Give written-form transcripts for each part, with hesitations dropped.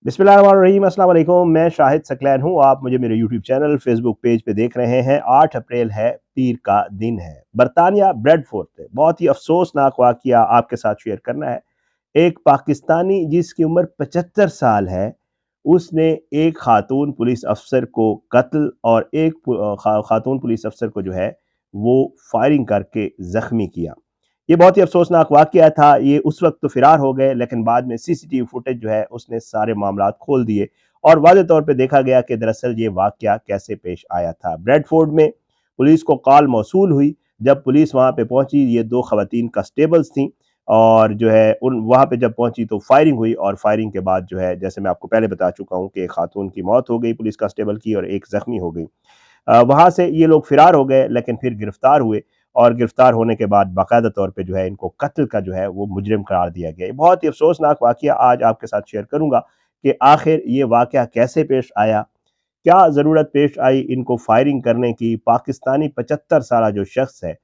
बिस्मिल्लाहिर्रहमानिर्रहीम। अस्सलाम वालेकुम। मैं शाहिद सकलैन हूँ। आप मुझे मेरे यूट्यूब चैनल फेसबुक पेज पे देख रहे हैं। 8 अप्रैल है, पीर का दिन है। बरतानिया ब्रेडफोर्ड पे बहुत ही अफसोसनाक वाक़या आपके साथ शेयर करना है। एक पाकिस्तानी जिसकी उम्र 75 साल है, उसने एक खातून पुलिस अफसर को कत्ल और एक खातून पुलिस अफसर को जो है वो फायरिंग करके ज़ख्मी किया। ये बहुत ही अफसोसनाक वाक़या था। ये उस वक्त तो फ़िरार हो गए, लेकिन बाद में सीसीटीवी फुटेज जो है उसने सारे मामलात खोल दिए और वाज़ेह तौर पे देखा गया कि दरअसल ये वाक़या कैसे पेश आया था। ब्रेडफोर्ड में पुलिस को कॉल मौसूल हुई। जब पुलिस वहाँ पे पहुंची, ये 2 ख़वातीन कांस्टेबल्स थीं और जो है उन वहाँ पे जब पहुंची तो फायरिंग हुई और फायरिंग के बाद जो है, जैसे मैं आपको पहले बता चुका हूँ कि एक खातून की मौत हो गई पुलिस कांस्टेबल की और एक ज़ख्मी हो गई। वहाँ से ये लोग फ़िरार हो गए, लेकिन फिर गिरफ्तार हुए और गिरफ्तार होने के बाद बाकायदा तौर पे जो है इनको कत्ल का जो है वो मुजरिम करार दिया गया। बहुत ही अफसोसनाक वाक़या आज आपके साथ शेयर करूँगा कि आखिर ये वाक़या कैसे पेश आया, क्या ज़रूरत पेश आई इनको फायरिंग करने की। पाकिस्तानी 75 साला जो शख्स है,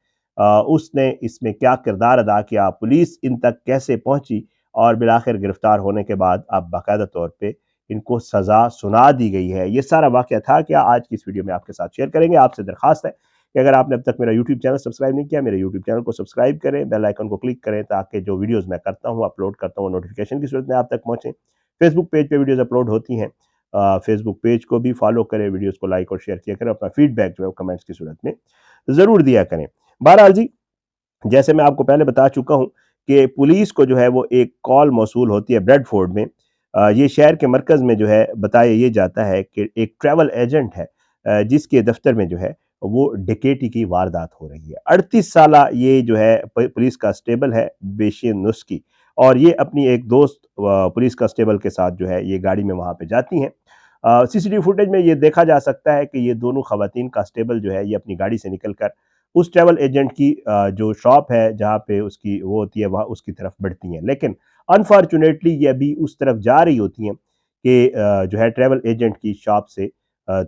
उसने इसमें क्या किरदार अदा किया, पुलिस इन तक कैसे पहुंची और बिलाखिर गिरफ्तार होने के बाद अब बाकायदा तौर पे इनको सज़ा सुना दी गई है। ये सारा वाक़या था क्या आज की इस वीडियो में आपके साथ शेयर करेंगे। आपसे दरख्वास्त है कि अगर आपने अब तक मेरा यूट्यूब चैनल सब्सक्राइब नहीं किया, मेरे यूट्यूब चैनल को सब्सक्राइब करें, बेल आइकन को क्लिक करें ताकि जो वीडियोज़ मैं करता हूँ, अपलोड करता हूँ, नोटिफिकेशन की सूरत में आप तक पहुँचें। फेसबुक पेज पे वीडियोज़ अपलोड होती हैं, फेसबुक पेज को भी फॉलो करें, वीडियोज़ को लाइक और शेयर किया करें, अपना फीडबैक जो है कमेंट्स की सूरत में ज़रूर दिया करें। बहरहाल जी, जैसे मैं आपको पहले बता चुका हूँ कि पुलिस को जो है वो एक कॉल मौसूल होती है ब्रेडफोर्ड में। ये शहर के मरकज़ में जो है बताया ये जाता है कि एक ट्रैवल एजेंट है, जिसके दफ्तर में जो है वो डकैती की वारदात हो रही है। 38 साला ये जो है पुलिस कांस्टेबल है, बेशिन नुस्की, और ये अपनी एक दोस्त पुलिस कांस्टेबल के साथ जो है ये गाड़ी में वहाँ पे जाती हैं। सीसीटीवी फुटेज में ये देखा जा सकता है कि ये दोनों खवातीन कांस्टेबल जो है ये अपनी गाड़ी से निकल कर उस ट्रैवल एजेंट की जो शॉप है जहाँ पे उसकी वो होती है वहाँ उसकी तरफ बढ़ती हैं, लेकिन अनफॉर्चुनेटली ये अभी उस तरफ जा रही होती हैं कि जो है ट्रैवल एजेंट की शॉप से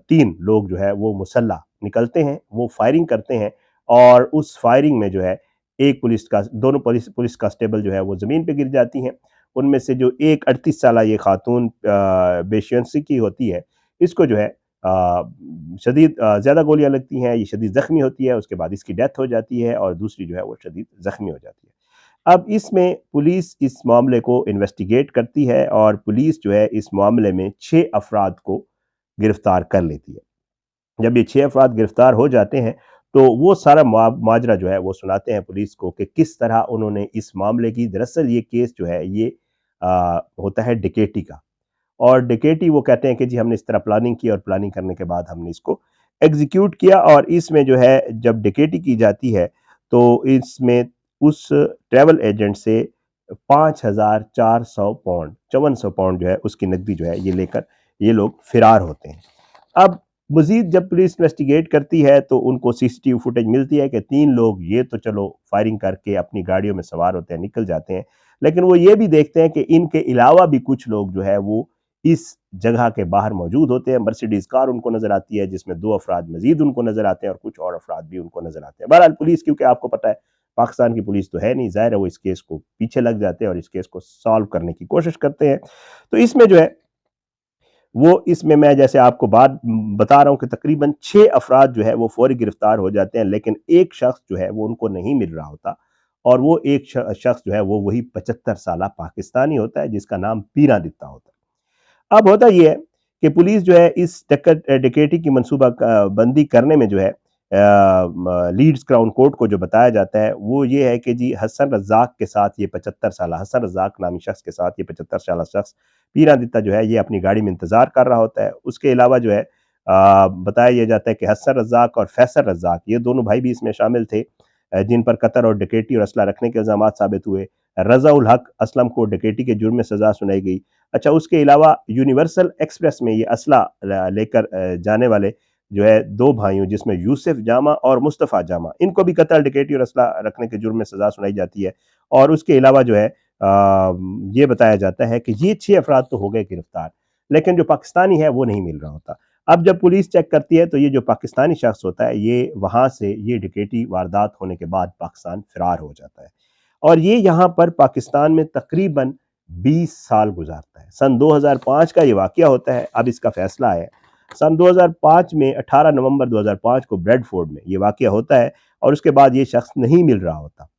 3 लोग जो है वो मुसल्ला निकलते हैं, वो फायरिंग करते हैं और उस फायरिंग में जो है एक पुलिस का दोनों पुलिस कांस्टेबल जो है वो ज़मीन पे गिर जाती हैं। उनमें से जो एक 38 साला ये खातून बेशंसी की होती है, इसको जो है शदीद ज़्यादा गोलियाँ लगती हैं, ये शदीद ज़ख्मी होती है, उसके बाद इसकी डेथ हो जाती है और दूसरी जो है वो शदीद ज़ख्मी हो जाती है। अब इसमें पुलिस इस मामले को इन्वेस्टिगेट करती है और पुलिस जो है इस मामले में 6 अफराद को गिरफ्तार कर लेती है। जब ये 6 अफराद गिरफ्तार हो जाते हैं, तो वो सारा माजरा जो है वो सुनाते हैं पुलिस को कि किस तरह उन्होंने इस मामले की, दरअसल ये केस जो है ये होता है डकैती का, और डकैती वो कहते हैं कि जी हमने इस तरह प्लानिंग की और प्लानिंग करने के बाद हमने इसको एग्जीक्यूट किया। और इसमें जो है जब डकैती की जाती है तो इसमें उस ट्रैवल एजेंट से 5,400 पाउंड 5400 पाउंड जो है उसकी नकदी जो है ये लेकर ये लोग फिरार होते हैं। अब मजीद जब पुलिस इन्वेस्टिगेट करती है तो उनको सीसीटीवी फुटेज मिलती है कि 3 लोग ये तो चलो फायरिंग करके अपनी गाड़ियों में सवार होते हैं, निकल जाते हैं, लेकिन वो ये भी देखते हैं कि इनके अलावा भी कुछ लोग जो है वो इस जगह के बाहर मौजूद होते हैं। मर्सिडीज कार उनको नजर आती है जिसमें 2 अफराद मजीद उनको नजर आते हैं और कुछ और अफराद भी उनको नजर आते हैं। बहरहाल पुलिस, क्योंकि आपको पता है पाकिस्तान की पुलिस तो है नहीं, ज़ाहिर है वो इस केस को पीछे लग जाते हैं और इस केस को सॉल्व करने की कोशिश करते हैं। तो इसमें जो है वो इसमें मैं जैसे आपको बात बता रहा हूँ कि तकरीबन 6 अफराद जो है वो फौरी गिरफ्तार हो जाते हैं, लेकिन एक शख्स जो है वो उनको नहीं मिल रहा होता और वो एक शख्स जो है वो वही 75 साला पाकिस्तानी होता है जिसका नाम पीरा दित्ता होता है। अब होता ये है कि पुलिस जो है इस डकैती की मनसूबा बंदी करने में जो है लीड्स क्राउन कोर्ट को जो बताया जाता है वो ये है कि जी हसन रज़ाक के साथ ये 75 साला हसन रज़ाक नामी शख्स के साथ ये 75 साला शख्स पीरा दित्ता जो है ये अपनी गाड़ी में इंतजार कर रहा होता है। उसके अलावा जो है बताया यह जाता है कि हसन रज़ाक और फैसल रज़ाक ये दोनों भाई भी इसमें शामिल थे, जिन पर कत्ल और डकैती और असला रखने के इल्ज़ाम साबित हुए। रज़ाउल हक असलम को डकैती के जुर्म में सज़ा सुनाई गई। अच्छा, उसके अलावा यूनिवर्सल एक्सप्रेस में ये असला लेकर जाने वाले जो है 2 भाइयों जिसमें यूसुफ जामा और मुस्तफ़ा जामा, इनको भी कत्ल, डकैती और असला रखने के जुर्म में सज़ा सुनाई जाती है। और उसके अलावा जो है ये बताया जाता है कि ये 6 अफराद तो हो गए गिरफ्तार, लेकिन जो पाकिस्तानी है वो नहीं मिल रहा होता। अब जब पुलिस चेक करती है तो ये जो पाकिस्तानी शख्स होता है ये वहाँ से ये डकैती वारदात होने के बाद पाकिस्तान फ़रार हो जाता है और ये यहाँ पर पाकिस्तान में तकरीबन 20 साल गुजारता है। सन 2005 का ये वाक़या होता है। अब इसका फैसला है सन 2005 में, 18 नवंबर 2005 को ब्रेडफोर्ड में ये वाक़या होता है और उसके बाद ये शख्स नहीं मिल रहा होता।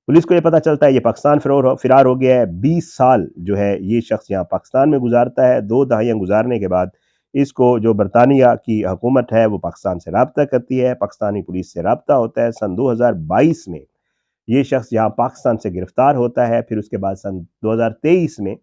पुलिस को ये पता चलता है ये पाकिस्तान फ़रार हो गया है। 20 साल जो है ये शख्स यहाँ पाकिस्तान में गुजारता है। 2 दहाइयाँ गुजारने के बाद इसको जो बरतानिया की हुकूमत है वो पाकिस्तान से राब्ता करती है, पाकिस्तानी पुलिस से राब्ता होता है। सन 2022 में ये शख्स यहाँ पाकिस्तान से गिरफ्तार होता है। फिर उसके बाद सन 2023 में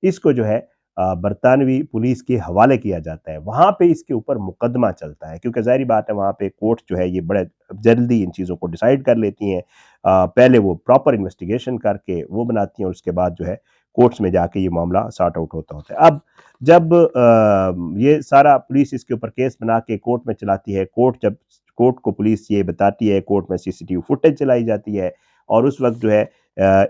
इसको जो है बरतानवी पुलिस के हवाले किया जाता है। वहाँ पे इसके ऊपर मुकदमा चलता है, क्योंकि ज़ाहिर बात है वहाँ पे कोर्ट जो है ये बड़े जल्दी इन चीज़ों को डिसाइड कर लेती हैं। पहले वो प्रॉपर इन्वेस्टिगेशन करके वो बनाती हैं और उसके बाद जो है कोर्ट्स में जाके ये मामला सॉर्ट आउट होता है। अब जब ये सारा पुलिस इसके ऊपर केस बना के कोर्ट में चलाती है, कोर्ट को पुलिस ये बताती है, कोर्ट में सीसीटीवी फुटेज चलाई जाती है और उस वक्त जो है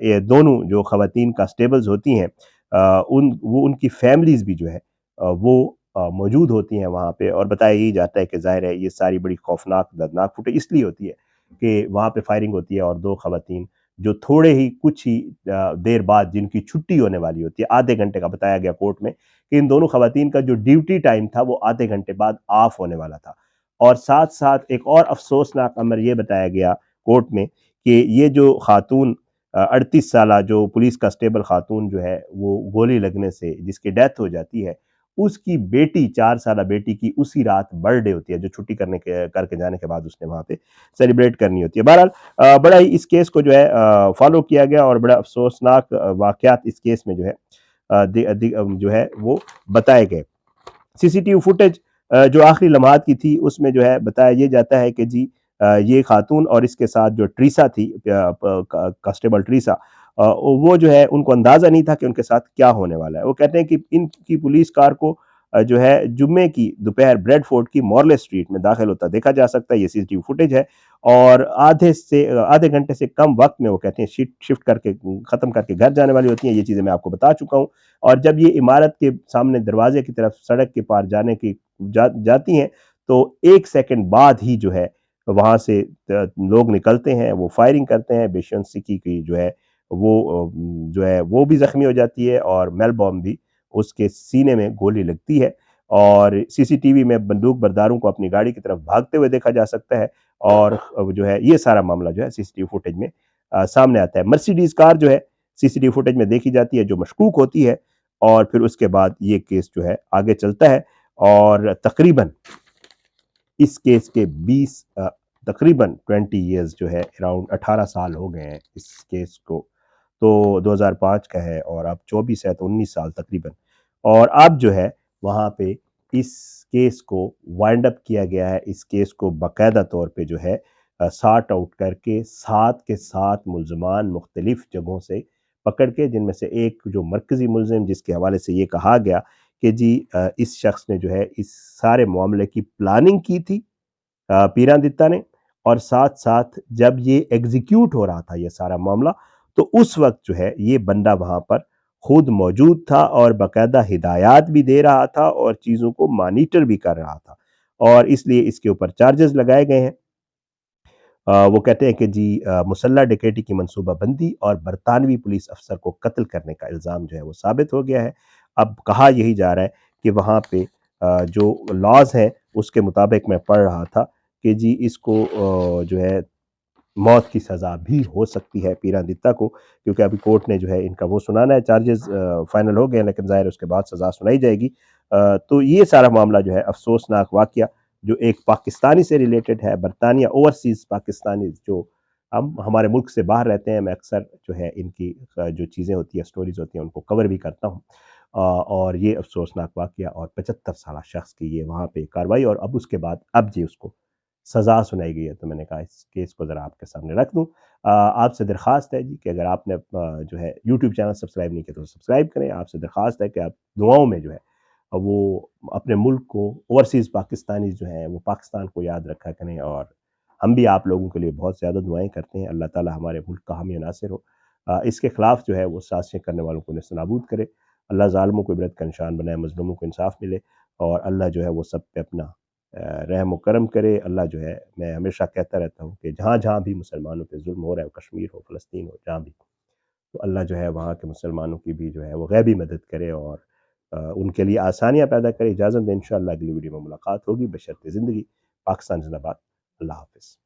ये दोनों जो खवातीन कांस्टेबल्स होती हैं उनकी फैमिलीज भी जो है वो मौजूद होती हैं वहाँ पे, और बताया यही जाता है कि ज़ाहिर है ये सारी बड़ी खौफनाक दर्दनाक फुटेज इसलिए होती है कि वहाँ पे फायरिंग होती है और 2 खवातीन जो थोड़े ही कुछ ही देर बाद जिनकी छुट्टी होने वाली होती है, आधे घंटे का बताया गया कोर्ट में कि इन दोनों खवातीन का जो ड्यूटी टाइम था वो आधे घंटे बाद ऑफ होने वाला था। और साथ साथ एक और अफसोसनाक अमर ये बताया गया कोर्ट में कि ये जो खातून 38 साल जो पुलिस कांस्टेबल खातून जो है वो गोली लगने से जिसकी डेथ हो जाती है, उसकी बेटी 4 साल बेटी की उसी रात बर्थडे होती है, जो छुट्टी करके जाने के बाद उसने वहाँ पे सेलिब्रेट करनी होती है। बहरहाल बड़ा ही इस केस को जो है फॉलो किया गया और बड़ा अफसोसनाक वाक़यात इस केस में जो है जो है वो बताए गए। सीसीटीवी फुटेज जो आखिरी लम्हात की थी उसमें जो है बताया ये जाता है कि जी ये खातून और इसके साथ जो ट्रीसा थी, कांस्टेबल ट्रीसा, वो जो है उनको अंदाज़ा नहीं था कि उनके साथ क्या होने वाला है। वो कहते हैं कि इनकी पुलिस कार को जो है जुम्मे की दोपहर ब्रेडफोर्ड की मॉर्ले स्ट्रीट में दाखिल होता देखा जा सकता है। ये सीसीटीवी फुटेज है और आधे घंटे से कम वक्त में वो कहते हैं शिफ्ट करके ख़त्म करके घर जाने वाली होती हैं। ये चीज़ें मैं आपको बता चुका हूँ। और जब ये इमारत के सामने दरवाजे की तरफ सड़क के पार जाने की जाती हैं तो 1 सेकंड बाद ही जो है वहाँ से लोग निकलते हैं, वो फायरिंग करते हैं। बेशन सिक्की की जो है वो जो है वो भी ज़ख्मी हो जाती है और मेलबॉर्न भी उसके सीने में गोली लगती है और सीसीटीवी में बंदूक बरदारों को अपनी गाड़ी की तरफ भागते हुए देखा जा सकता है। और जो है ये सारा मामला जो है सीसीटीवी फुटेज में सामने आता है। मर्सिडीज कार जो है सीसीटीवी फुटेज में देखी जाती है जो मशकूक होती है और फिर उसके बाद ये केस जो है आगे चलता है और तकरीबन इस केस के 20 तकरीबन 20 ईयर्स जो है अराउंड 18 साल हो गए हैं इस केस को। तो 2005 का है और अब 24 है तो 19 साल तकरीबन। और अब जो है वहाँ पे इस केस को वाइंड अप किया गया है। इस केस को बाकायदा तौर पे जो है सॉर्ट आउट करके 7 के 7 मुल्ज़मान मुख्तलिफ जगहों से पकड़ के, जिनमें से एक जो मरकज़ी मुलज़िम जिसके हवाले से ये कहा गया कि जी इस शख्स ने जो है इस सारे मामले की प्लानिंग की थी पीरादित्ता ने, और साथ साथ जब ये एग्जीक्यूट हो रहा था ये सारा मामला तो उस वक्त जो है ये बंदा वहाँ पर खुद मौजूद था और बाकायदा हिदायत भी दे रहा था और चीज़ों को मॉनिटर भी कर रहा था और इसलिए इसके ऊपर चार्जेस लगाए गए हैं। वो कहते हैं कि जी मुसल्ला डकैती की मनसूबाबंदी और बरतानवी पुलिस अफसर को कत्ल करने का इल्ज़ाम जो है वो साबित हो गया है। अब कहा यही जा रहा है कि वहाँ पे जो लॉज हैं उसके मुताबिक मैं पढ़ रहा था कि जी इसको जो है मौत की सज़ा भी हो सकती है पीरादित्ता को, क्योंकि अभी कोर्ट ने जो है इनका वो सुनाना है, चार्जेस फाइनल हो गए हैं लेकिन ज़ाहिर उसके बाद सज़ा सुनाई जाएगी। तो ये सारा मामला जो है अफसोसनाक वाक़या जो एक पाकिस्तानी से रिलेटेड है, बरतानिया ओवरसीज़ पाकिस्तानी जो हम हमारे मुल्क से बाहर रहते हैं, मैं अक्सर जो है इनकी जो चीज़ें होती हैं, स्टोरीज़ होती हैं, उनको कवर भी करता हूँ। और ये अफसोसनाक वाक़या और 75 साला शख्स की ये वहाँ पे कार्रवाई और अब उसके बाद अब जी उसको सज़ा सुनाई गई है। तो मैंने कहा इस केस को ज़रा आपके सामने रख दूँ। आपसे दरख्वास्त है जी कि अगर आपने जो है यूट्यूब चैनल सब्सक्राइब नहीं किया तो सब्सक्राइब करें। आपसे दरख्वास्त है कि आप दुआओं में जो है वो अपने मुल्क को, ओवरसीज़ पाकिस्तानी जो हैं वो पाकिस्तान को याद रखा करें और हम भी आप लोगों के लिए बहुत ज़्यादा दुआएँ करते हैं। अल्लाह ताला हमारे मुल्क का हामी नासिर हो। इसके ख़िलाफ़ जो है वो साज़िशें करने वालों को नेस्तनाबूद करे। अल्लाह ज़ालिमों को इबरत का निशान बनाए, मज़लूमों को इंसाफ़ मिले और अल्लाह जो है वो सब पे अपना रहम व करम करे। अल्लाह जो है, मैं हमेशा कहता रहता हूँ कि जहाँ-जहाँ भी मुसलमानों पे ज़ुल्म हो रहा है, कश्मीर हो, फ़लस्तीन हो, जहाँ भी تو اللہ جو ہے وہاں کے مسلمانوں کی بھی جو ہے وہ غیبی مدد کرے اور ان کے لیے آسانیاں پیدا کرے۔ اجازت دیں، انشاءاللہ اگلی ویڈیو میں ملاقات ہوگی، بشرط زندگی۔ پاکستان زندہ باد۔ اللہ حافظ۔